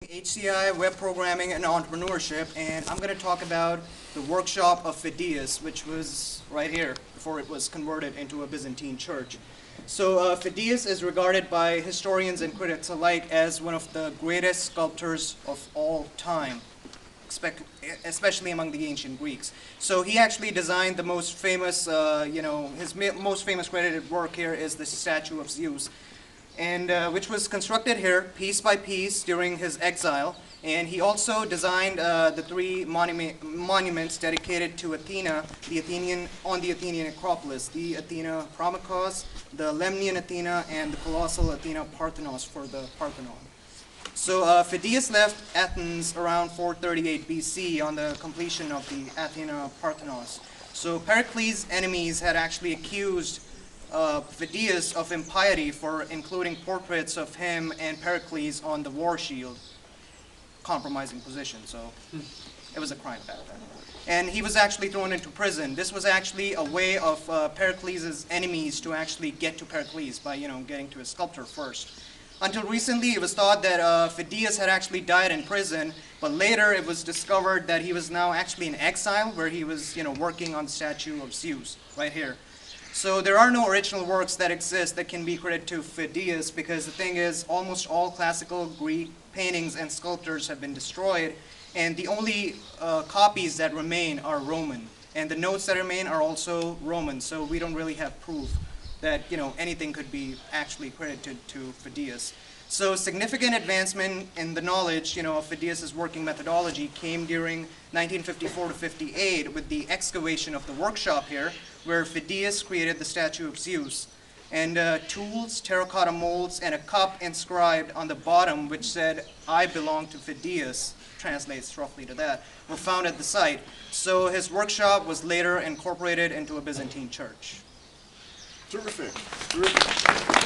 HCI, Web Programming and Entrepreneurship, and I'm going to talk about the workshop of Phidias, which was right here before it was converted into a Byzantine church. So Phidias is regarded by historians and critics alike as one of the greatest sculptors of all time, especially among the ancient Greeks. So he actually designed the most famous, his most famous credited work here is the statue of Zeus, and which was constructed here piece by piece during his exile. And he also designed the three monuments dedicated to Athena, on the Athenian Acropolis, the Athena Promachos, the Lemnian Athena, and the colossal Athena Parthenos for the Parthenon. So Phidias left Athens around 438 BC on the completion of the Athena Parthenos. So Pericles' enemies had actually accused Phidias of impiety for including portraits of him and Pericles on the war shield, compromising position. So it was a crime back then. And he was actually thrown into prison. This was actually a way of Pericles' enemies to actually get to Pericles by, getting to his sculptor first. Until recently, it was thought that Phidias had actually died in prison, but later it was discovered that he was now actually in exile, where he was, working on the statue of Zeus, right here. So there are no original works that exist that can be credited to Phidias, because the thing is, almost all classical Greek paintings and sculptures have been destroyed, and the only copies that remain are Roman, and the notes that remain are also Roman, so we don't really have proof that anything could be actually credited to Phidias. So significant advancement in the knowledge of Phidias' working methodology came during 1954 to 58 with the excavation of the workshop here, where Phidias created the statue of Zeus. And tools, terracotta molds, and a cup inscribed on the bottom which said, "I belong to Phidias," translates roughly to that, were found at the site. So his workshop was later incorporated into a Byzantine church. Terrific. Terrific.